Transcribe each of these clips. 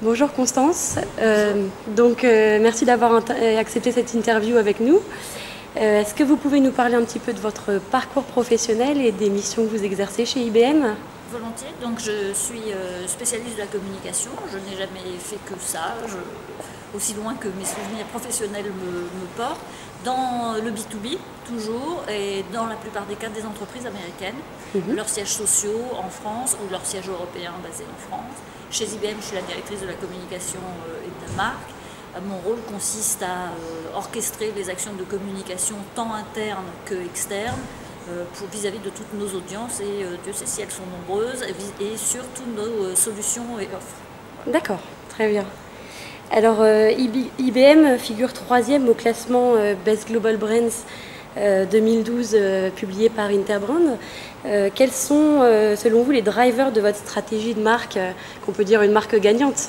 Bonjour Constance, merci d'avoir accepté cette interview avec nous. Est-ce que vous pouvez nous parler un petit peu de votre parcours professionnel et des missions que vous exercez chez IBM? Volontiers, donc je suis spécialiste de la communication, je n'ai jamais fait que ça, aussi loin que mes souvenirs professionnels me portent, dans le B2B toujours, et dans la plupart des cas des entreprises américaines, leurs sièges sociaux en France ou leurs sièges européens basés en France. Chez IBM, je suis la directrice de la communication et de la marque. Mon rôle consiste à orchestrer les actions de communication tant internes que externes vis-à-vis de toutes nos audiences, et Dieu sait si elles sont nombreuses, et sur toutes nos solutions et offres. D'accord, très bien. Alors, IBM figure 3e au classement Best Global Brands 2012 publié par Interbrand. Quels sont, selon vous, les drivers de votre stratégie de marque, qu'on peut dire une marque gagnante?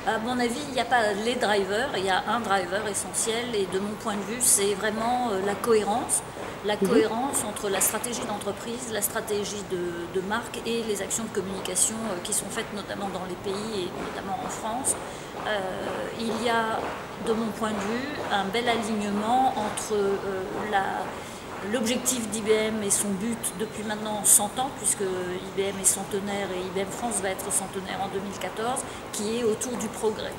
À mon avis, il n'y a pas les drivers, il y a un driver essentiel, et de mon point de vue, c'est vraiment la cohérence. La cohérence entre la stratégie d'entreprise, la stratégie de marque et les actions de communication qui sont faites notamment dans les pays et notamment en France. Il y a, de mon point de vue, un bel alignement entre l'objectif d'IBM et son but depuis maintenant 100 ans, puisque IBM est centenaire et IBM France va être centenaire en 2014, qui est autour du progrès.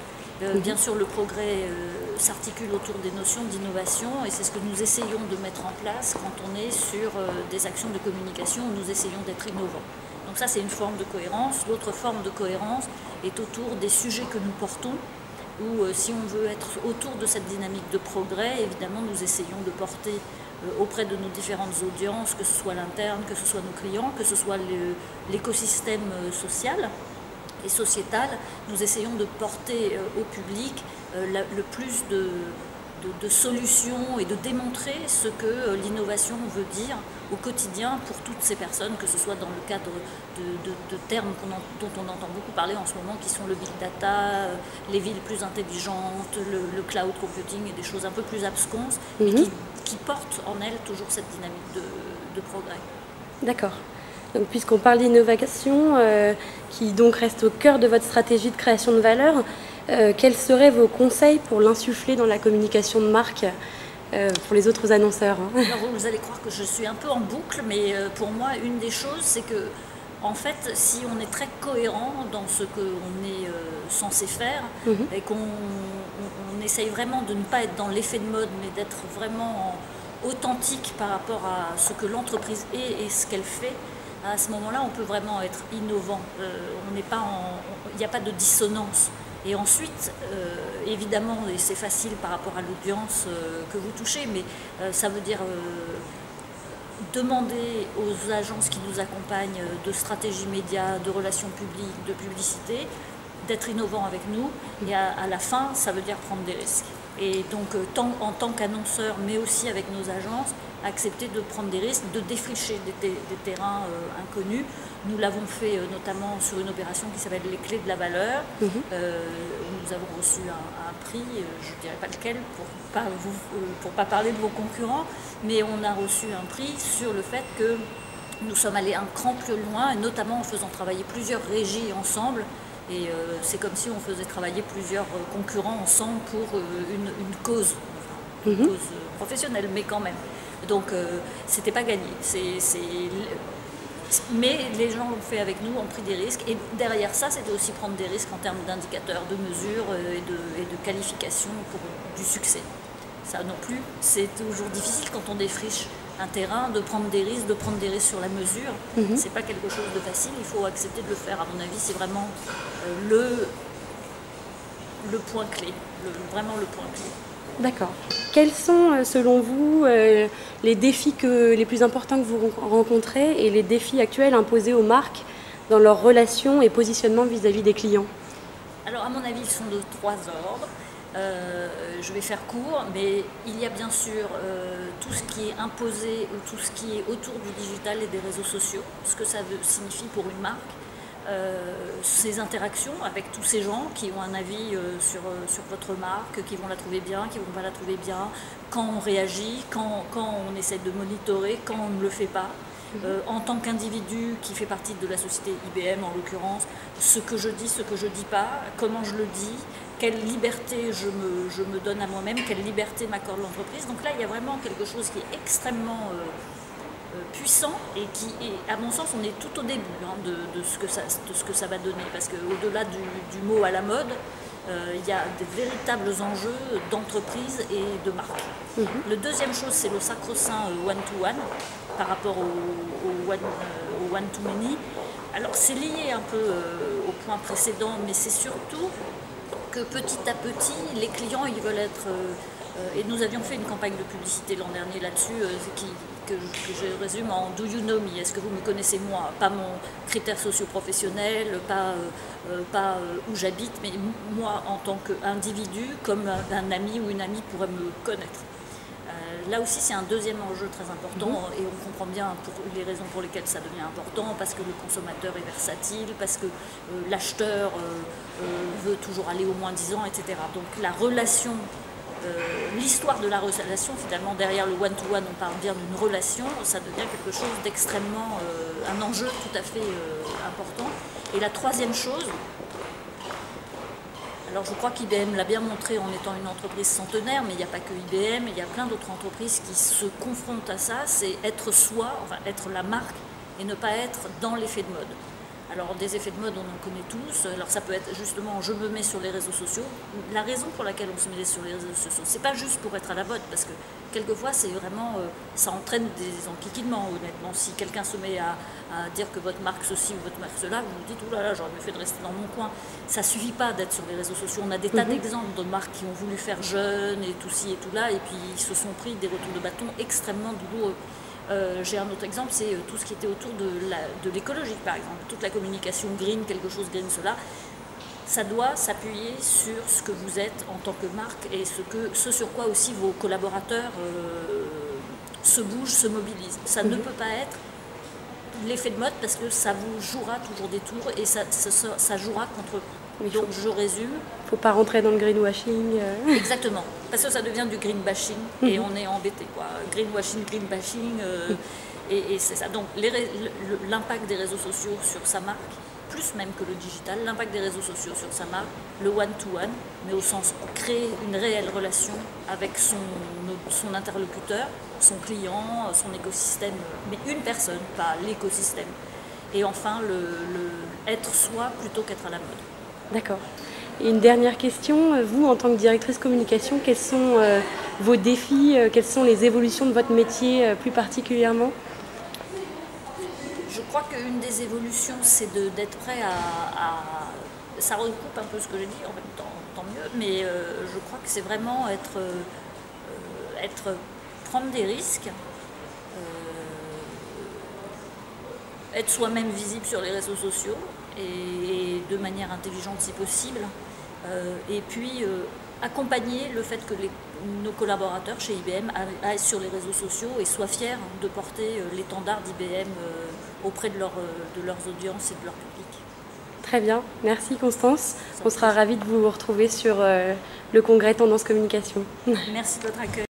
Bien sûr, le progrès s'articule autour des notions d'innovation, et c'est ce que nous essayons de mettre en place quand on est sur des actions de communication où nous essayons d'être innovants. Donc ça, c'est une forme de cohérence. L'autre forme de cohérence est autour des sujets que nous portons, où si on veut être autour de cette dynamique de progrès, évidemment, nous essayons de porter auprès de nos différentes audiences, que ce soit l'interne, que ce soit nos clients, que ce soit l'écosystème social et sociétal, nous essayons de porter au public le plus de solutions et de démontrer ce que l'innovation veut dire au quotidien pour toutes ces personnes, que ce soit dans le cadre de termes dont on entend beaucoup parler en ce moment, qui sont le big data, les villes plus intelligentes, le cloud computing et des choses un peu plus absconses, mais qui portent en elles toujours cette dynamique de progrès. D'accord. Donc, puisqu'on parle d'innovation, qui donc reste au cœur de votre stratégie de création de valeur, quels seraient vos conseils pour l'insuffler dans la communication de marque pour les autres annonceurs? Alors, vous allez croire que je suis un peu en boucle, mais pour moi, une des choses, c'est que, en fait, si on est très cohérent dans ce qu'on est censé faire, et qu'on essaye vraiment de ne pas être dans l'effet de mode, mais d'être vraiment authentique par rapport à ce que l'entreprise est et ce qu'elle fait, à ce moment-là, on peut vraiment être innovant. Il n'y a pas de dissonance. Et ensuite, évidemment, et c'est facile par rapport à l'audience que vous touchez, mais ça veut dire demander aux agences qui nous accompagnent de stratégie média, de relations publiques, de publicité, d'être innovants avec nous. Et à la fin, ça veut dire prendre des risques. Et donc, en tant qu'annonceur, mais aussi avec nos agences, accepter de prendre des risques, de défricher des terrains inconnus. Nous l'avons fait notamment sur une opération qui s'appelle les clés de la valeur. Nous avons reçu un prix, je ne dirais pas lequel pour pas parler de vos concurrents, mais on a reçu un prix sur le fait que nous sommes allés un cran plus loin, et notamment en faisant travailler plusieurs régies ensemble. Et c'est comme si on faisait travailler plusieurs concurrents ensemble pour une cause professionnelle, mais quand même. Donc c'était pas gagné. Mais les gens l'ont fait avec nous, ont pris des risques. Et derrière ça, c'était aussi prendre des risques en termes d'indicateurs, de mesures et de qualification pour du succès. Ça non plus, c'est toujours difficile quand on défriche un terrain, de prendre des risques sur la mesure. C'est pas quelque chose de facile, il faut accepter de le faire. À mon avis, c'est vraiment le point clé, vraiment le point clé. D'accord. Quels sont, selon vous, les défis les plus importants que vous rencontrez et les défis actuels imposés aux marques dans leurs relations et positionnement vis-à-vis des clients? Alors, à mon avis, ils sont de 3 ordres. Je vais faire court, mais il y a bien sûr tout ce qui est imposé ou tout ce qui est autour du digital et des réseaux sociaux, ce que ça signifie pour une marque. Ces interactions avec tous ces gens qui ont un avis sur votre marque, qui vont la trouver bien, qui ne vont pas la trouver bien, quand on réagit, quand on essaie de monitorer, quand on ne le fait pas. en tant qu'individu qui fait partie de la société IBM en l'occurrence, ce que je dis pas, comment je le dis, quelle liberté je me donne à moi-même, quelle liberté m'accorde l'entreprise. Donc là, il y a vraiment quelque chose qui est extrêmement puissant et qui est, à mon sens, on est tout au début de ce que ça va donner, parce qu'au-delà du mot à la mode, il y a des véritables enjeux d'entreprise et de marque. Le deuxième chose, c'est le sacro-saint one-to-one par rapport au one-to-many. Alors c'est lié un peu au point précédent, mais c'est surtout que petit à petit, les clients, ils veulent être... et nous avions fait une campagne de publicité l'an dernier là-dessus, que je résume en « Do you know me ?» Est-ce que vous me connaissez moi? Pas mon critère socio-professionnel, pas où j'habite, mais moi en tant qu'individu, comme un ami ou une amie pourrait me connaître. Là aussi, c'est un deuxième enjeu très important et on comprend bien pour les raisons pour lesquelles ça devient important, parce que le consommateur est versatile, parce que l'acheteur veut toujours aller au moins 10 ans, etc. Donc la relation, l'histoire de la relation, finalement, derrière le one-to-one, on parle bien d'une relation, ça devient quelque chose d'extrêmement, un enjeu tout à fait important. Et la troisième chose, alors je crois qu'IBM l'a bien montré en étant une entreprise centenaire, mais il n'y a pas que IBM, il y a plein d'autres entreprises qui se confrontent à ça, c'est être soi, enfin être la marque et ne pas être dans l'effet de mode. Alors des effets de mode, on en connaît tous. Alors ça peut être justement, je me mets sur les réseaux sociaux. La raison pour laquelle on se met sur les réseaux sociaux, c'est pas juste pour être à la mode, parce que quelquefois c'est vraiment, ça entraîne des enquiquinements, honnêtement. Si quelqu'un se met à dire que votre marque ceci ou votre marque cela, vous vous dites, oh là là, j'aurais mieux fait de rester dans mon coin. Ça suffit pas d'être sur les réseaux sociaux. On a des tas d'exemples de marques qui ont voulu faire jeune et tout ci et tout là, et puis ils se sont pris des retours de bâton extrêmement douloureux. J'ai un autre exemple, c'est tout ce qui était autour de l'écologie, par exemple. Toute la communication green, quelque chose green, cela. Ça doit s'appuyer sur ce que vous êtes en tant que marque et ce sur quoi aussi vos collaborateurs se bougent, se mobilisent. Ça ne peut pas être l'effet de mode parce que ça vous jouera toujours des tours et ça jouera contre vous. Donc je résume. Il ne faut pas rentrer dans le greenwashing. Exactement, parce que ça devient du green bashing et on est embêté, quoi. Greenwashing, green bashing, et c'est ça. Donc l'impact des réseaux sociaux sur sa marque, plus même que le digital, l'impact des réseaux sociaux sur sa marque, le one-to-one, mais au sens créer une réelle relation avec son interlocuteur, son client, son écosystème, mais une personne, pas l'écosystème. Et enfin, être soi plutôt qu'être à la mode. D'accord. Et une dernière question, vous en tant que directrice communication, quels sont vos défis, quelles sont les évolutions de votre métier plus particulièrement? Je crois qu'une des évolutions, c'est d'être prêt à... Ça recoupe un peu ce que j'ai dit, en même temps, tant mieux, mais je crois que c'est vraiment prendre des risques, être soi-même visible sur les réseaux sociaux, et de manière intelligente si possible, et puis accompagner le fait que nos collaborateurs chez IBM aillent sur les réseaux sociaux et soient fiers de porter l'étendard d'IBM auprès de leurs audiences et de leur public. Très bien, merci Constance. On sera ravis de vous retrouver sur le congrès Tendance Communication. Merci de votre accueil.